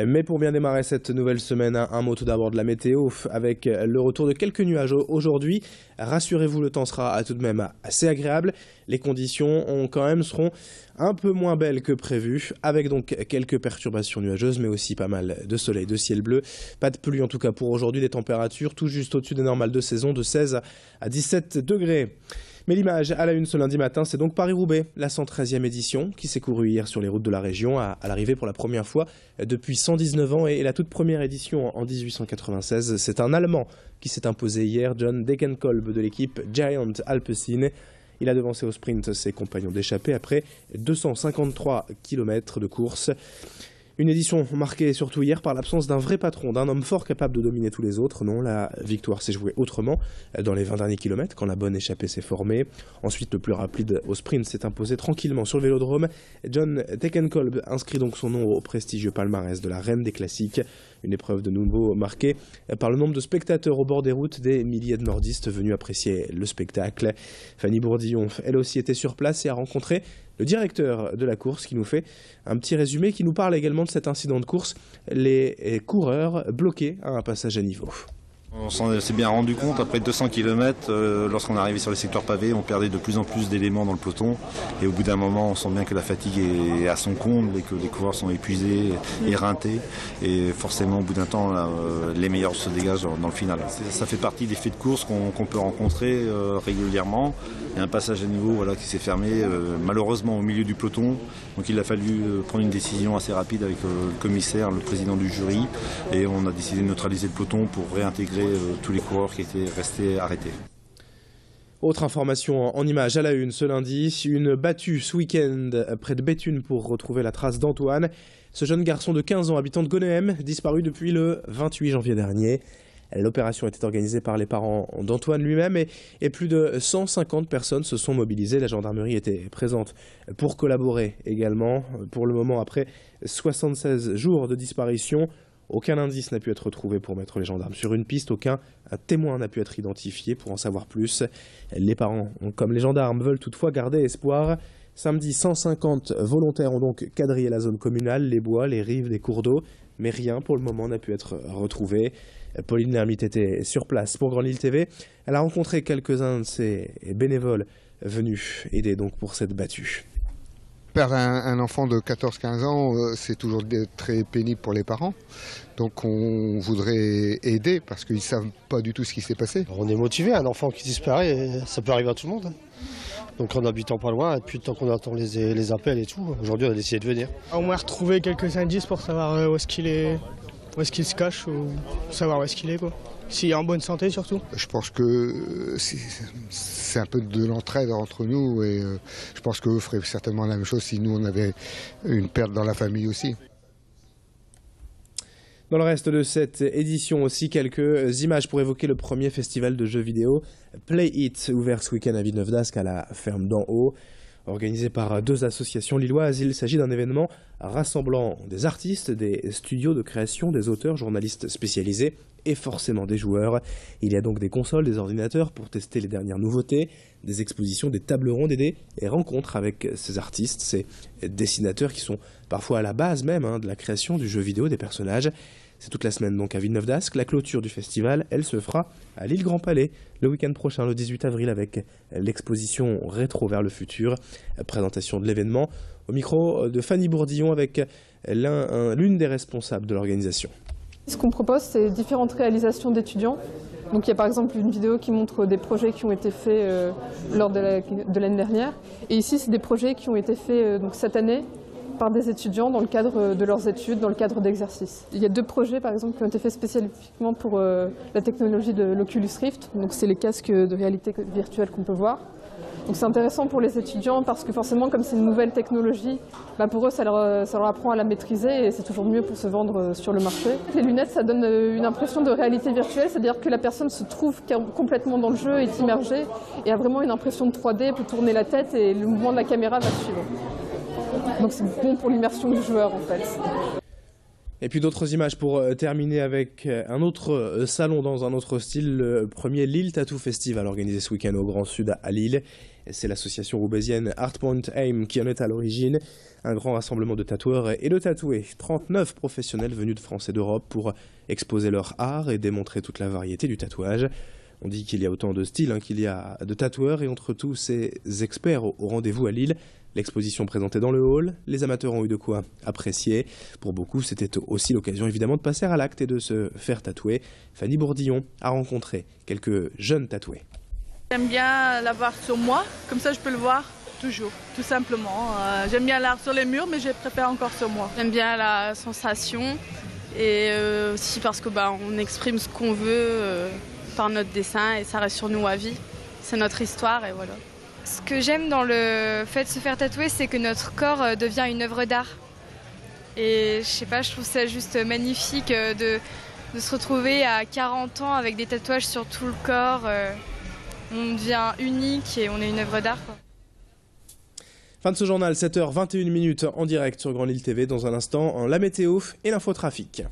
Mais pour bien démarrer cette nouvelle semaine, un mot tout d'abord de la météo, avec le retour de quelques nuages aujourd'hui. Rassurez-vous, le temps sera tout de même assez agréable. Les conditions seront un peu moins belles que prévu, avec donc quelques perturbations nuageuses, mais aussi pas mal de soleil, de ciel bleu. Pas de pluie en tout cas pour aujourd'hui, des températures tout juste au-dessus des normales de saison, de 16 à 17 degrés. Mais l'image à la une ce lundi matin, c'est donc Paris-Roubaix, la 113e édition qui s'est courue hier sur les routes de la région, à l'arrivée pour la première fois depuis 119 ans et la toute première édition en 1896. C'est un Allemand qui s'est imposé hier, John Degenkolb de l'équipe Giant Alpecin. Il a devancé au sprint ses compagnons d'échappée après 253 km de course. Une édition marquée surtout hier par l'absence d'un vrai patron, d'un homme fort capable de dominer tous les autres. Non, la victoire s'est jouée autrement dans les 20 derniers kilomètres quand la bonne échappée s'est formée. Ensuite, le plus rapide au sprint s'est imposé tranquillement sur le vélodrome. John Degenkolb inscrit donc son nom au prestigieux palmarès de la reine des classiques. Une épreuve de nouveau marquée par le nombre de spectateurs au bord des routes, des milliers de nordistes venus apprécier le spectacle. Fanny Bourdillon, elle aussi, était sur place et a rencontré le directeur de la course qui nous fait un petit résumé, qui nous parle également de cet incident de course, les coureurs bloqués à un passage à niveau. On s'est bien rendu compte, après 200 km, lorsqu'on est arrivé sur les secteurs pavés, on perdait de plus en plus d'éléments dans le peloton. Et au bout d'un moment, on sent bien que la fatigue est à son comble et que les coureurs sont épuisés, éreintés. Et forcément, au bout d'un temps, les meilleurs se dégagent dans le final. Ça fait partie des faits de course qu'on peut rencontrer régulièrement. Il y a un passage à niveau qui s'est fermé, malheureusement au milieu du peloton. Donc il a fallu prendre une décision assez rapide avec le commissaire, le président du jury. Et on a décidé de neutraliser le peloton pour réintégrer tous les coureurs qui étaient restés arrêtés. Autre information en images à la une ce lundi, une battue ce week-end près de Béthune pour retrouver la trace d'Antoine. Ce jeune garçon de 15 ans, habitant de Gonéhem, disparu depuis le 28 janvier dernier. L'opération était organisée par les parents d'Antoine lui-même et plus de 150 personnes se sont mobilisées. La gendarmerie était présente pour collaborer également. Pour le moment, après 76 jours de disparition, aucun indice n'a pu être retrouvé pour mettre les gendarmes sur une piste. Aucun témoin n'a pu être identifié pour en savoir plus. Les parents, comme les gendarmes, veulent toutefois garder espoir. Samedi, 150 volontaires ont donc quadrillé la zone communale, les bois, les rives des cours d'eau. Mais rien pour le moment n'a pu être retrouvé. Pauline Lermite était sur place pour Grande Île TV. Elle a rencontré quelques-uns de ses bénévoles venus aider donc pour cette battue. Perdre un enfant de 14-15 ans, c'est toujours très pénible pour les parents. Donc on voudrait aider parce qu'ils ne savent pas du tout ce qui s'est passé. On est motivé, un enfant qui disparaît, ça peut arriver à tout le monde. Donc en habitant pas loin, depuis le temps qu'on attend les appels et tout, aujourd'hui on a décidé de venir. Au moins retrouver quelques indices pour savoir où est-ce qu'il est, où est-ce qu'il se cache, ou savoir où est-ce qu'il est, quoi. S'il est en bonne santé surtout. Je pense que c'est un peu de l'entraide entre nous et je pense qu'eux feraient certainement la même chose si nous on avait une perte dans la famille aussi. Dans le reste de cette édition aussi, quelques images pour évoquer le premier festival de jeux vidéo Play It, ouvert ce week-end à Villeneuve d'Ascq à la ferme d'en haut. Organisé par deux associations lilloises, il s'agit d'un événement rassemblant des artistes, des studios de création, des auteurs, journalistes spécialisés et forcément des joueurs. Il y a donc des consoles, des ordinateurs pour tester les dernières nouveautés, des expositions, des tables rondes et des rencontres avec ces artistes, ces dessinateurs qui sont parfois à la base même de la création du jeu vidéo, des personnages. C'est toute la semaine donc à Villeneuve d'Ascq. La clôture du festival, elle se fera à l'île Grand Palais le week-end prochain, le 18 avril, avec l'exposition Rétro vers le futur. Présentation de l'événement au micro de Fanny Bourdillon avec l'une des responsables de l'organisation. Ce qu'on propose, c'est différentes réalisations d'étudiants. Donc il y a par exemple une vidéo qui montre des projets qui ont été faits lors de l'année dernière. Et ici, c'est des projets qui ont été faits donc cette année par des étudiants dans le cadre de leurs études, dans le cadre d'exercices. Il y a deux projets par exemple qui ont été faits spécifiquement pour la technologie de l'Oculus Rift. Donc c'est les casques de réalité virtuelle qu'on peut voir. Donc c'est intéressant pour les étudiants parce que forcément comme c'est une nouvelle technologie, pour eux ça leur apprend à la maîtriser et c'est toujours mieux pour se vendre sur le marché. Les lunettes, ça donne une impression de réalité virtuelle, c'est-à-dire que la personne se trouve complètement dans le jeu, est immergée et a vraiment une impression de 3D, peut tourner la tête et le mouvement de la caméra va suivre. Donc c'est bon pour l'immersion du joueur en fait. Et puis d'autres images pour terminer avec un autre salon dans un autre style, le premier Lille Tattoo Festival organisé ce week-end au Grand Sud à Lille. C'est l'association roubaisienne Artpoint Aim qui en est à l'origine. Un grand rassemblement de tatoueurs et de tatoués. 39 professionnels venus de France et d'Europe pour exposer leur art et démontrer toute la variété du tatouage. On dit qu'il y a autant de styles qu'il y a de tatoueurs et entre tous ces experts au rendez-vous à Lille. L'exposition présentée dans le hall, les amateurs ont eu de quoi apprécier. Pour beaucoup, c'était aussi l'occasion évidemment de passer à l'acte et de se faire tatouer. Fanny Bourdillon a rencontré quelques jeunes tatoués. J'aime bien l'avoir sur moi, comme ça je peux le voir toujours, tout simplement. J'aime bien l'art sur les murs, mais je préfère encore sur moi. J'aime bien la sensation et aussi parce que on exprime ce qu'on veut par notre dessin et ça reste sur nous à vie. C'est notre histoire et voilà. Ce que j'aime dans le fait de se faire tatouer, c'est que notre corps devient une œuvre d'art. Et je sais pas, je trouve ça juste magnifique de se retrouver à 40 ans avec des tatouages sur tout le corps. On devient unique et on est une œuvre d'art. Fin de ce journal, 7h21 en direct sur Grand Lille TV. Dans un instant, la météo et l'infotrafic.